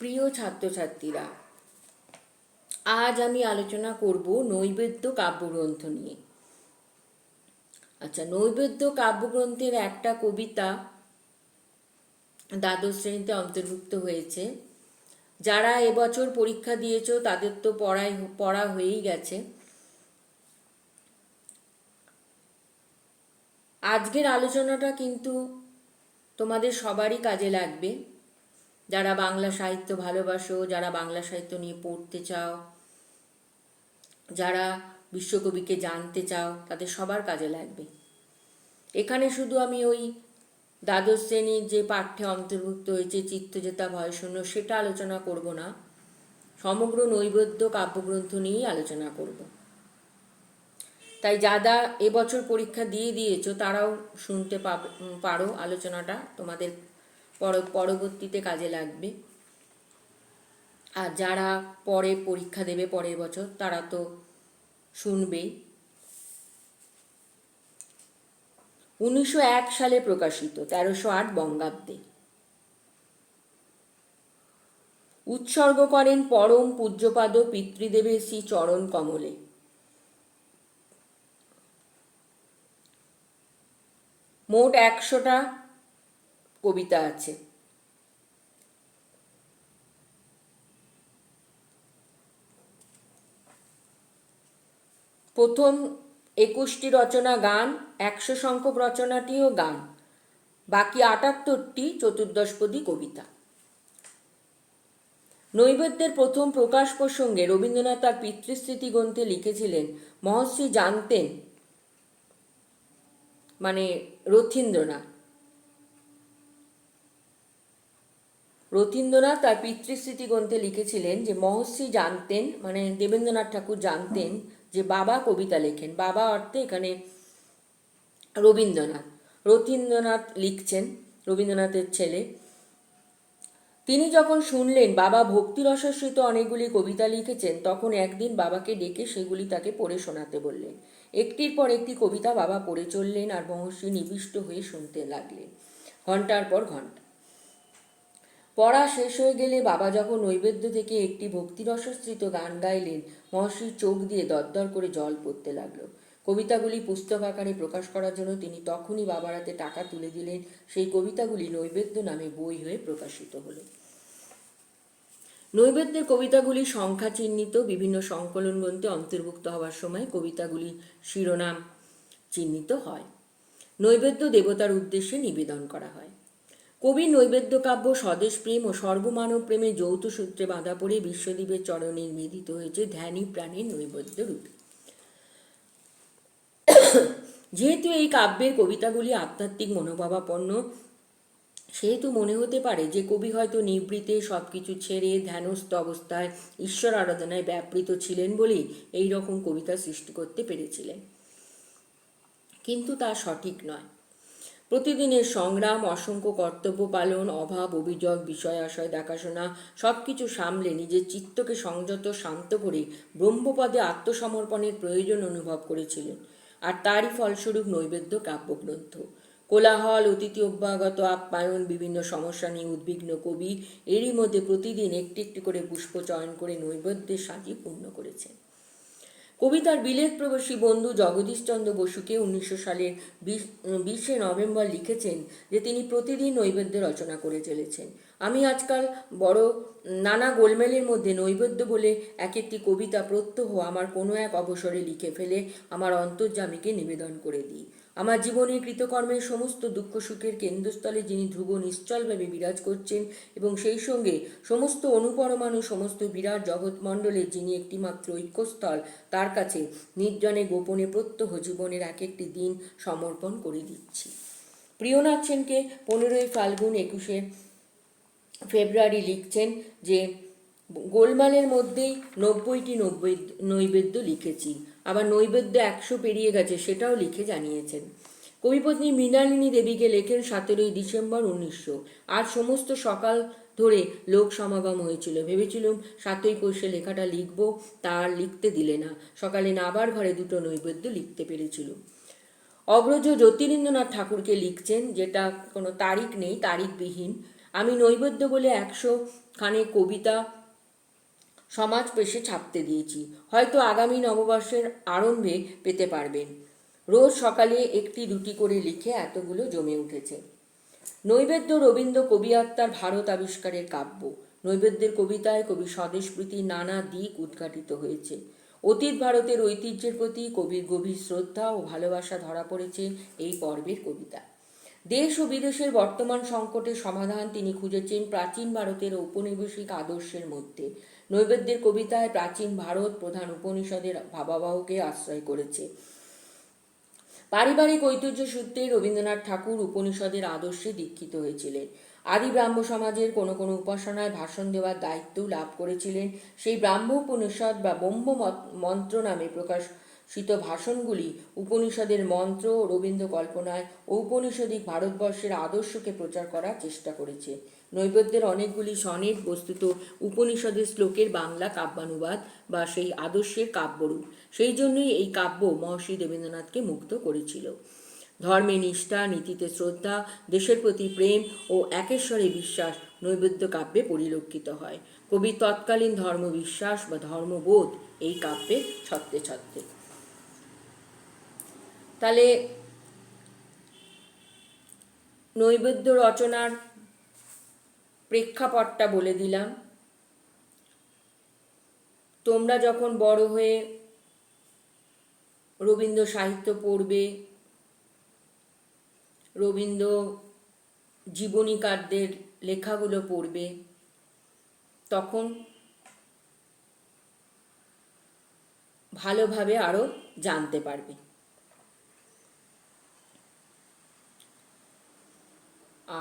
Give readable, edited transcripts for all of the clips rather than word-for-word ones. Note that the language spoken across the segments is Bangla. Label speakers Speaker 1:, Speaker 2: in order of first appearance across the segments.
Speaker 1: প্রিয় ছাত্রছাত্রীরা, আজ আমি আলোচনা করব নৈবেদ্য কাব্যগ্রন্থ নিয়ে। আচ্ছা, নৈবেদ্য কাব্যগ্রন্থের একটা কবিতা দ্বাদশ শ্রেণীতে অন্তর্ভুক্ত হয়েছে। যারা এবছর পরীক্ষা দিয়েছো তাদের তো পড়া হয়েই গেছে। আজকের আলোচনাটা কিন্তু তোমাদের সবারই কাজে লাগবে। যারা বাংলা সাহিত্য ভালোবাসো, যারা বাংলা সাহিত্য নিয়ে পড়তে চাও, যারা বিশ্বকবিকে জানতে চাও, তাদের সবার কাজে লাগবে। এখানে শুধু আমি ওই দ্বাদশ শ্রেণীর যে পাঠ্যে অন্তর্ভুক্ত হয়েছে চিত্তজেতা ভয়শূন্য সেটা আলোচনা করব না, সমগ্র নৈবেদ্য কাব্যগ্রন্থ নিয়েই আলোচনা করব। তাই যারা এবছর পরীক্ষা দিয়ে দিয়েছো তারাও শুনতে পারো, আলোচনাটা তোমাদের পরবর্তীতে কাজে লাগবে। আর যারা পরে পরীক্ষা দেবে পরের বছর তারা তো শুনবেই। 1901 সালে প্রকাশিত, 1308 বঙ্গাব্দে। উৎসর্গ করেন পরম পূজ্যপাদ পিতৃদেবের শ্রী চরণ কমলে। মোট 100টা কবিতা আছে। প্রথম 21টি রচনা গান, 100 সংখ্যক রচনাটিও গান, বাকি 78টি চতুর্দশপদী কবিতা। নৈবেদ্যের প্রথম প্রকাশ প্রসঙ্গে রবীন্দ্রনাথ তার পিতৃস্মৃতি গ্রন্থে লিখেছিলেন, মহর্ষি জানতেন, মানে রথীন্দ্রনাথ তার পিতৃস্মৃতি গ্রন্থে লিখেছিলেন যে মহর্ষি জানতেন, মানে দেবেন্দ্রনাথ ঠাকুর জানতেন যে বাবা কবিতা লেখেন। বাবা অর্থে এখানে রথীন্দ্রনাথ লিখছেন, রবীন্দ্রনাথের ছেলে। তিনি যখন শুনলেন বাবা ভক্তিরসাশ্রিত অনেকগুলি কবিতা লিখেছেন, তখন একদিন বাবাকে ডেকে সেগুলি তাকে পড়ে শোনাতে বললেন। একটির পর একটি কবিতা বাবা পড়ে চললেন আর মহর্ষি নিবিষ্ট হয়ে শুনতে লাগলেন, ঘন্টার পর ঘন্টা। পড়া শেষ হয়ে গেলে বাবা যখন নৈবেদ্য থেকে একটি ভক্তিরসাশ্রিত গান গাইলেন, মহর্ষির চোখ দিয়ে দরদর করে জল পড়তে লাগলো। কবিতাগুলি পুস্তক আকারে প্রকাশ করার জন্য তিনি তখনই বাবার হাতে টাকা তুলে দিলেন। সেই কবিতাগুলি নৈবেদ্য নামে বই হয়ে প্রকাশিত হলো। নৈবেদ্যের কবিতাগুলি সংখ্যা চিহ্নিত, বিভিন্ন সংকলন গ্রন্থে অন্তর্ভুক্ত হওয়ার সময় কবিতাগুলি শিরোনাম চিহ্নিত হয়। নৈবেদ্য দেবতার উদ্দেশ্যে নিবেদন করা হয়। কবি নৈবেদ্য কাব্য স্বদেশ প্রেম ও সর্বমানব প্রেমে যৌথ সূত্রে বাঁধা পড়ে বিশ্বদেবের চরণে নিবেদিত হয়েছে ধ্যানী প্রাণীর নৈবেদ্য রূপে। যেহেতু এই কাব্যের কবিতাগুলি আধ্যাত্মিক মনোভাবাপন্ন, সেহেতু মনে হতে পারে যে কবি হয়তো নিবৃতে সবকিছু ছেড়ে ধ্যানস্থ অবস্থায় ঈশ্বর আরাধনায় ব্যাপৃত ছিলেন বলেই এই রকম কবিতা সৃষ্টি করতে পেরেছিলেন। কিন্তু তা সঠিক নয়। প্রতিদিনের সংগ্রাম, অসংখ্য কর্তব্য পালন, অভাব অভিযোগ, বিষয় আশয় দেখাশোনা সবকিছু সামলে নিজের চিত্তকে সংযত শান্ত করে ব্রহ্মপদে আত্মসমর্পণের প্রয়োজন অনুভব করেছিলেন। আর তারই ফলস্বরূপ নৈবেদ্য কাব্যগ্রন্থ। কোলাহল, অতিথি অভ্যাগত আপ্যায়ন, বিভিন্ন সমস্যা নিয়ে উদ্বিগ্ন কবি এরই মধ্যে প্রতিদিন একটি একটি করে পুষ্প চয়ন করে নৈবেদ্যের সাজি পূর্ণ করেছেন। কবি তার বিলেত প্রবাসী বন্ধু জগদীশচন্দ্র বসুকে 1900 সালের 20শে নভেম্বর লিখেছেন যে তিনি প্রতিদিন নৈবেদ্য রচনা করে চলেছেন। আমি আজকাল বড় নানা গোলমেলের মধ্যে নৈবেদ্য বলে এক একটি কবিতা প্রত্যহ আমার কোনো এক অবসরে লিখে ফেলে আমার অন্তর্যামীকে নিবেদন করে দিই। আমার জীবনের কৃতকর্মের সমস্ত দুঃখ সুখের কেন্দ্রস্থলে যিনি ধ্রুব নিশ্চলভাবে বিরাজ করছেন এবং সেই সঙ্গে সমস্ত অনুপরমাণু সমস্ত বিরাট জগৎমণ্ডলের যিনি একটিমাত্র ঐক্যস্থল, তার কাছে নির্জনে গোপনে প্রত্যহ জীবনের এক একটি দিন সমর্পণ করে দিচ্ছি। প্রিয়নাথ সেনকে 15ই ফাল্গুন 21শে ফেব্রুয়ারি লিখছেন যে গোলমালের মধ্যেই 90টি নৈবেদ্য লিখেছি, আবার নৈবেদ্য 100 পেরিয়ে গেছে সেটাও লিখে জানিয়েছেন। কবিপত্নী মৃণালিনী দেবীকে লেখেন 17ই ডিসেম্বর 1900। আর সমস্ত সকাল ধরে লোক সমাগম হয়েছিল। ভেবেছিলাম 7ই পৌষে লেখাটা লিখব, তা আর লিখতে দিলে না। সকালে নাবার ঘরে 2টো নৈবেদ্য লিখতে পেরেছিল। অগ্রজ জ্যোতিরিন্দ্রনাথ ঠাকুরকে লিখছেন, যেটা কোনো তারিখ নেই, তারিখবিহীন। আমি নৈবেদ্য বলে 100 খানে কবিতা সমাজ পেশে ছাপতে দিয়েছি, হয়তো আগামী নববর্ষের আরম্ভে পেতে পারবেন। রোজ সকালে একটি দুটি করে লিখে এতগুলো জমে উঠেছে। নৈবেদ্য রবীন্দ্র কবি আত্মার ভারত আবিষ্কারের কাব্য। নৈবেদ্যের কবিতায় কবি স্বদেশপ্রীতির নানা দিক উদ্ঘাটিত হয়েছে। অতীত ভারতের ঐতিহ্যের প্রতি কবির গভীর শ্রদ্ধা ও ভালোবাসা ধরা পড়েছে এই পর্বের কবিতা। দেশ ও বিদেশের বর্তমান সংকটের সমাধান তিনি খুঁজেছেন প্রাচীন ভারতের ঔপনিবেশিক আদর্শের মধ্যে। নৈবেদ্যের কবিতায় প্রাচীন ভারত প্রধান উপনিষদের ভাবাবহকে আশ্রয় করেছে। পারিবারিক ঐতিহ্য সূত্রে রবীন্দ্রনাথ ঠাকুর উপনিষদের আদর্শে দীক্ষিত হয়েছিলেন। আদি ব্রাহ্ম সমাজের কোনো কোনো উপাসনায় ভাষণ দেওয়ার দায়িত্ব লাভ করেছিলেন। সেই ব্রাহ্ম উপনিষদ বা ব্রহ্ম মন্ত্র নামে প্রকাশিত ভাষণগুলি উপনিষদের মন্ত্র রবীন্দ্র কল্পনায় ঔপনিষদিক ভারতবর্ষের আদর্শকে প্রচার করার চেষ্টা করেছে। নৈবেদ্যের অনেকগুলি সনেট বস্তুত উপনিষদের শ্লোকের বাংলা কাব্যানুবাদ বা সেই আদর্শের কাব্যরূপ। সেই জন্যই এই কাব্য মহর্ষি দেবেন্দ্রনাথকে মুগ্ধ করেছিল। ধর্মে নিষ্ঠা, নীতিতে শ্রদ্ধা, দেশের প্রতি প্রেম ও একেশ্বরে বিশ্বাস নৈবেদ্য কাব্যে পরিলক্ষিত হয়। কবির তৎকালীন ধর্মবিশ্বাস বা ধর্মবোধ এই কাব্যে ছত্রে ছত্রে। তাহলে নৈবেদ্য রচনার প্রেক্ষাপটটা বলে দিলাম। তোমরা যখন বড় হয়ে রবীন্দ্র সাহিত্য পড়বে, রবীন্দ্র জীবনীকারদের লেখাগুলো পড়বে, তখন ভালোভাবে আরও জানতে পারবে।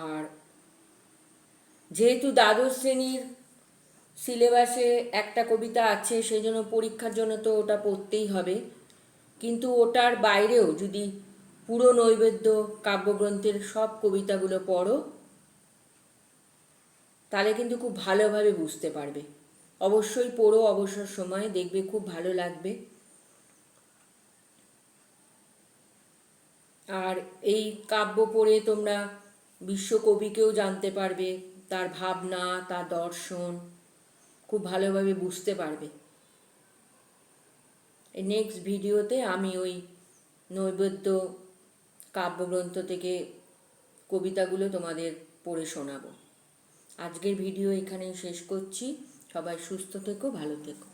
Speaker 1: আর যেহেতু দ্বাদশ শ্রেণীর সিলেবাসে একটা কবিতা আছে, সেই জন্য পরীক্ষার জন্য তো ওটা পড়তেই হবে, কিন্তু ওটার বাইরেও যদি পুরো নৈবেদ্য কাব্যগ্রন্থের সব কবিতাগুলো পড়ো তাহলে কিন্তু খুব ভালোভাবে বুঝতে পারবে। অবশ্যই পড়ো অবসর সময়, দেখবে খুব ভালো লাগবে। আর এই কাব্য পড়ে তোমরা বিশ্বকবিকেও জানতে পারবে, তার ভাবনা, তার দর্শন খুব ভালোভাবে বুঝতে পারবে। এই নেক্সট ভিডিওতে আমি ওই নৈবেদ্য কাব্যগ্রন্থ থেকে কবিতাগুলো তোমাদের পড়ে শোনাবো। আজকের ভিডিও এখানেই শেষ করছি। সবাই সুস্থ থেকো, ভালো থেকো।